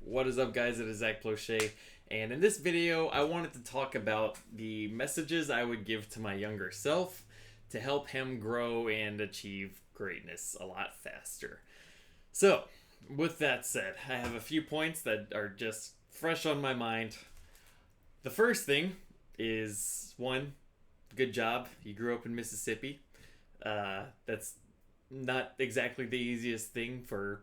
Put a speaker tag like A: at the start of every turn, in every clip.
A: What is up, guys? It is Zach Plochet, and in this video, I wanted to talk about the messages I would give to my younger self to help him grow and achieve greatness a lot faster. So, with that said, I have a few points that are just fresh on my mind. The first thing is one, good job. You grew up in Mississippi. That's not exactly the easiest thing for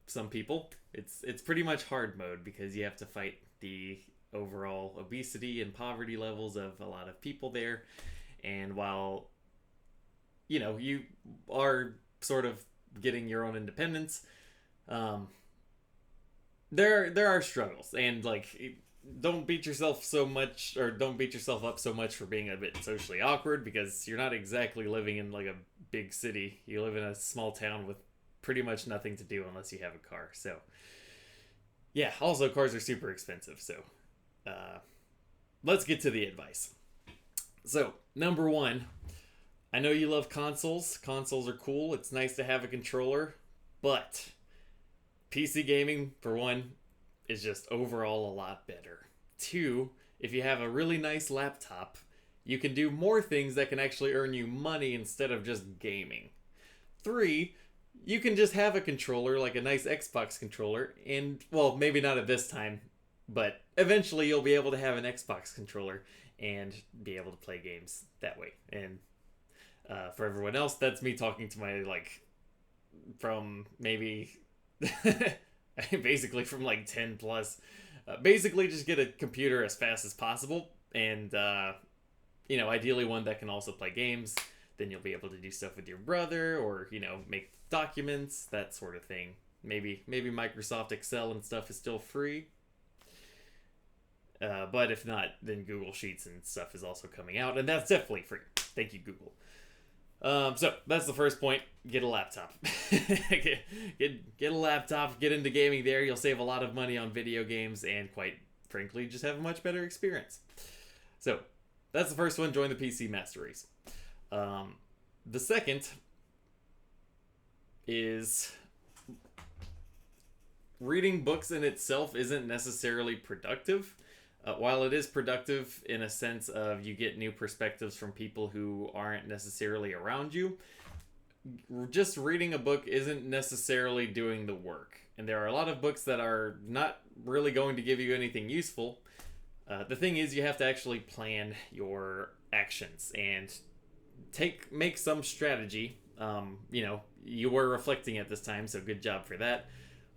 A: some people. It's pretty much hard mode because you have to fight the overall obesity and poverty levels of a lot of people there. And while you are sort of getting your own independence, um, there are struggles, and don't beat yourself so much, or don't beat yourself up so much for being a bit socially awkward, because you're not exactly living in like a big city. You live in a small town with pretty much nothing to do unless you have a car. So yeah, also cars are super expensive. So let's get to the advice. So number one, I know you love consoles. Consoles are cool. It's nice to have a controller, but PC gaming, for one, is just overall a lot better. Two, if you have a really nice laptop, you can do more things that can actually earn you money instead of just gaming. Three, you can just have a controller, like a nice Xbox controller, and, well, maybe not at this time, but eventually you'll be able to have an Xbox controller and be able to play games that way. And for everyone else, that's me talking to my, from maybe basically from 10 plus. Basically just get a computer as fast as possible, and ideally one that can also play games. Then you'll be able to do stuff with your brother, or make documents, that sort of thing. Maybe Microsoft Excel and stuff is still free, but if not, then Google Sheets and stuff is also coming out, and that's definitely free. Thank you, Google. So that's the first point. Get a laptop. get a laptop. Get into gaming there. You'll save a lot of money on video games, and quite frankly, just have a much better experience. So that's the first one. Join the PC Master Race. The second is reading books in itself isn't necessarily productive. While it is productive in a sense of you get new perspectives from people who aren't necessarily around you, just reading a book isn't necessarily doing the work. And there are a lot of books that are not really going to give you anything useful. The thing is, you have to actually plan your actions and make some strategy. You were reflecting at this time, so good job for that.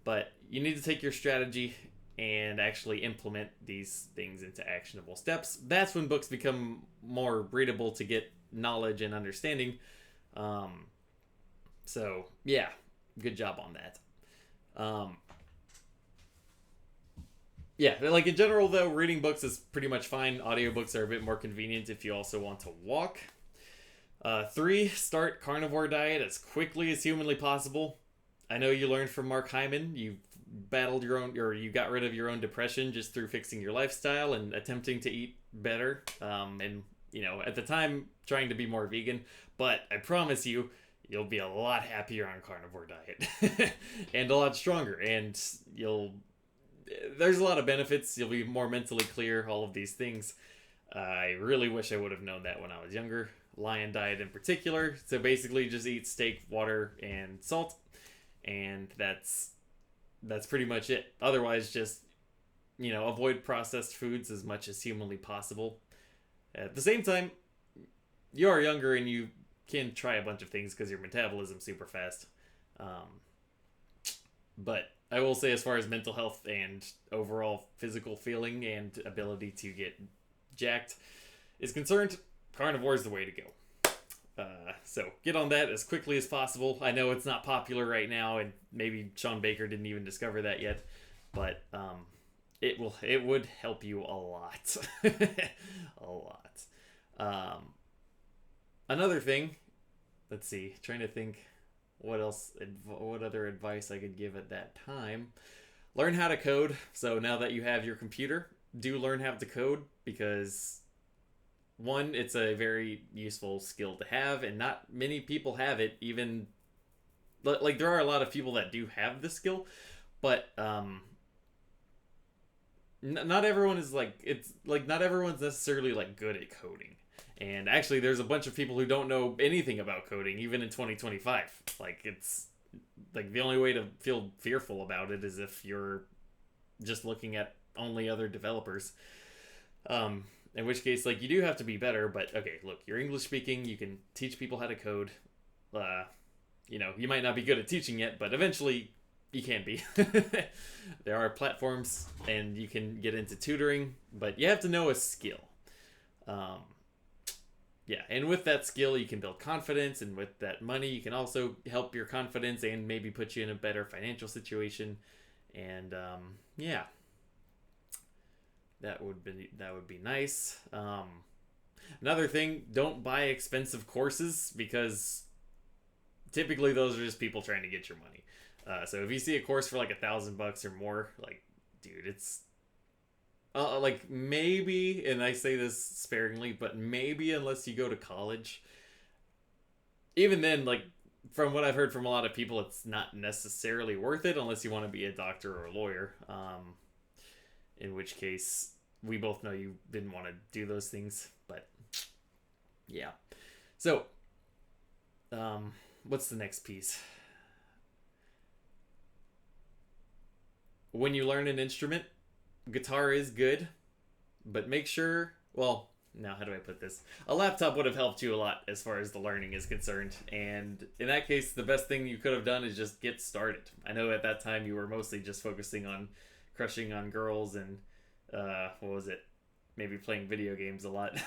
A: But you need to take your strategy and actually implement these things into actionable steps. That's when books become more readable to get knowledge and understanding. So yeah, good job on that. Yeah, in general though, reading books is pretty much fine. Audiobooks are a bit more convenient if you also want to walk. 3, start carnivore diet as quickly as humanly possible. I know you learned from Mark Hyman. You battled you got rid of your own depression just through fixing your lifestyle and attempting to eat better. And at the time, trying to be more vegan. But I promise you, you'll be a lot happier on carnivore diet and a lot stronger. And there's a lot of benefits. You'll be more mentally clear, all of these things. I really wish I would have known that when I was younger. Lion diet in particular. So basically just eat steak, water, and salt. And that's pretty much it. Otherwise, just, avoid processed foods as much as humanly possible. At the same time, you are younger and you can try a bunch of things because your metabolism's super fast. But I will say, as far as mental health and overall physical feeling and ability to get jacked is concerned, carnivore is the way to go. So get on that as quickly as possible. I know it's not popular right now, and maybe Sean Baker didn't even discover that yet, but it would help you a lot. A lot. Another thing, let's see, trying to think what other advice I could give at that time. Learn how to code. So now that you have your computer, do learn how to code, because one, it's a very useful skill to have, and not many people have it. Even there are a lot of people that do have the skill, but not everyone is like, it's like not everyone's necessarily like good at coding. And actually there's a bunch of people who don't know anything about coding even in 2025. Like it's like the only way to feel fearful about it is if you're just looking at only other developers. In which case, like, you do have to be better, but okay, look, you're English speaking, you can teach people how to code. Uh, you might not be good at teaching yet, but eventually you can be. There are platforms, and you can get into tutoring, but you have to know a skill. Um, yeah, and with that skill, you can build confidence, and with that money, you can also help your confidence and maybe put you in a better financial situation. And yeah, that would be nice. Another thing, don't buy expensive courses because typically those are just people trying to get your money. So if you see a course for like $1,000 or more, like, dude, it's like maybe, and I say this sparingly, but maybe unless you go to college, even then, like from what I've heard from a lot of people, it's not necessarily worth it unless you want to be a doctor or a lawyer. In which case, we both know you didn't want to do those things, but yeah. So, what's the next piece? When you learn an instrument, guitar is good, but make sure, well, now how do I put this? A laptop would have helped you a lot as far as the learning is concerned, and in that case, the best thing you could have done is just get started. I know at that time you were mostly just focusing on crushing on girls and what was it? Maybe playing video games a lot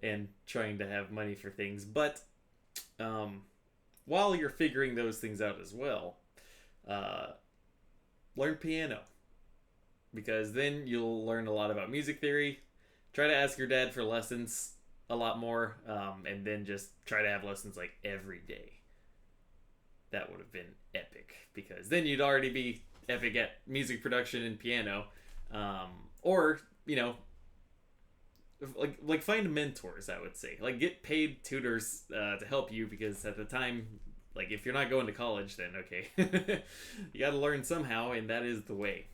A: and trying to have money for things. But while you're figuring those things out as well, uh, learn piano because then you'll learn a lot about music theory. Try to ask your dad for lessons a lot more, and then just try to have lessons like every day. That would have been epic because then you'd already be epic at music production and piano. Or like find mentors. I would say like get paid tutors to help you because at the time, like if you're not going to college, then okay, you got to learn somehow, and that is the way.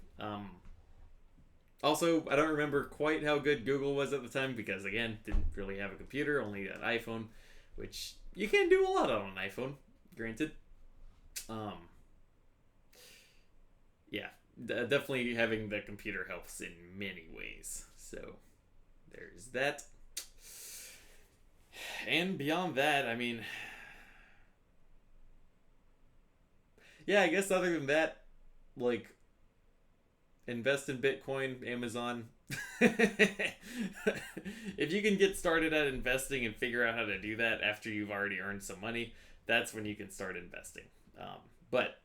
A: Also, I don't remember quite how good Google was at the time because again, didn't really have a computer, only an iPhone, which you can do a lot on an iPhone, granted. Um, yeah, definitely having the computer helps in many ways. So there's that. And beyond that, I mean, yeah, I guess other than that, like invest in Bitcoin, Amazon. If you can get started at investing and figure out how to do that after you've already earned some money, that's when you can start investing. But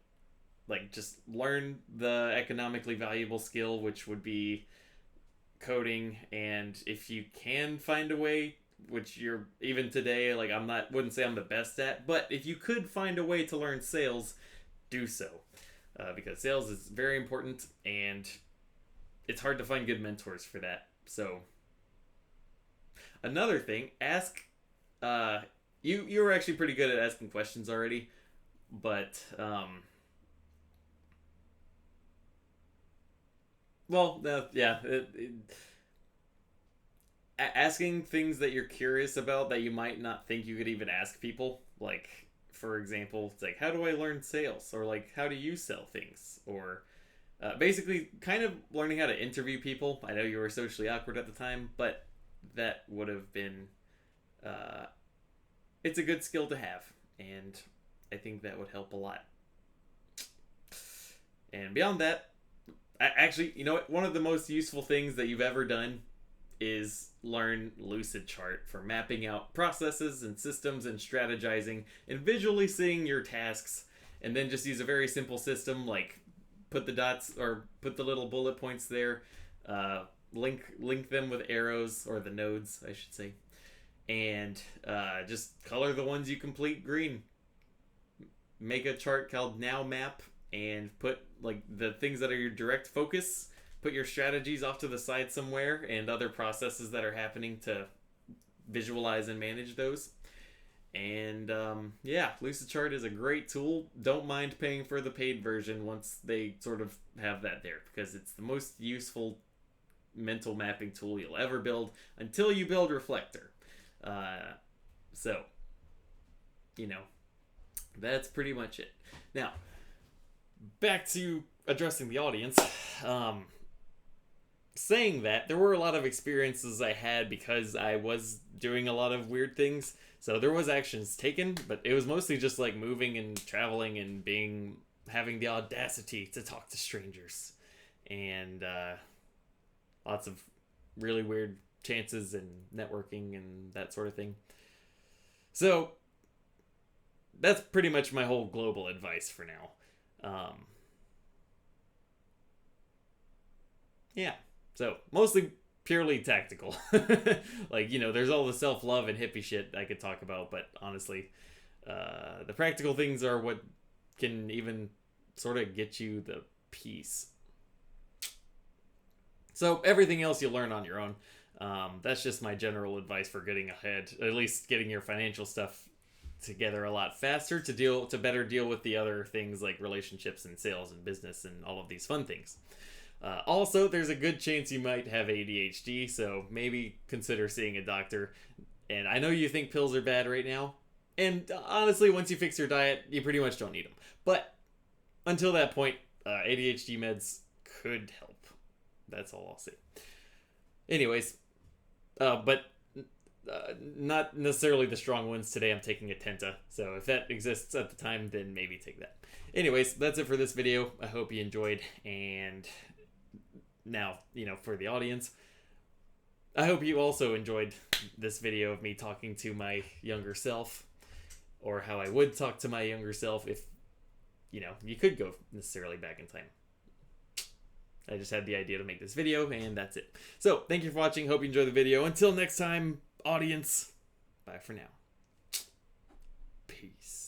A: like just learn the economically valuable skill, which would be coding, and if you can find a way, which you're even today, like I'm not, wouldn't say I'm the best at, but if you could find a way to learn sales, do so, because sales is very important, and it's hard to find good mentors for that. So another thing, ask. You were actually pretty good at asking questions already, but well, yeah, asking things that you're curious about that you might not think you could even ask people. Like, for example, it's like, how do I learn sales? Or like, how do you sell things? Or basically, kind of learning how to interview people. I know you were socially awkward at the time, but that would have been, uh, it's a good skill to have. And I think that would help a lot. And beyond that, actually, you know what? One of the most useful things that you've ever done is learn Lucidchart for mapping out processes and systems and strategizing and visually seeing your tasks. And then just use a very simple system like put the dots or put the little bullet points there, link them with arrows or the nodes, I should say, and just color the ones you complete green. Make a chart called Now Map and put like the things that are your direct focus, put your strategies off to the side somewhere and other processes that are happening to visualize and manage those. And yeah, Lucidchart is a great tool. Don't mind paying for the paid version once they sort of have that there, because it's the most useful mental mapping tool you'll ever build until you build Reflector. So, you know, that's pretty much it. Now, back to addressing the audience. Saying that, there were a lot of experiences I had because I was doing a lot of weird things. So there was actions taken, but it was mostly just like moving and traveling and having the audacity to talk to strangers, and lots of really weird chances and networking and that sort of thing. So that's pretty much my whole global advice for now. Yeah. So mostly purely tactical. Like, you know, there's all the self-love and hippie shit I could talk about, but honestly, the practical things are what can even sort of get you the peace. So everything else you learn on your own. That's just my general advice for getting ahead, at least getting your financial stuff together a lot faster to better deal with the other things like relationships and sales and business and all of these fun things. Also, there's a good chance you might have ADHD, so maybe consider seeing a doctor. And I know you think pills are bad right now, and honestly, once you fix your diet, you pretty much don't need them. But until that point, ADHD meds could help. That's all I'll say. Anyways, but not necessarily the strong ones. Today I'm taking a Tenta, so if that exists at the time, then maybe take that. Anyways, that's it for this video. I hope you enjoyed, and now, you know, for the audience, I hope you also enjoyed this video of me talking to my younger self, or how I would talk to my younger self if, you know, you could go necessarily back in time. I just had the idea to make this video, and that's it. So, thank you for watching. Hope you enjoyed the video. Until next time, audience, bye for now. Peace.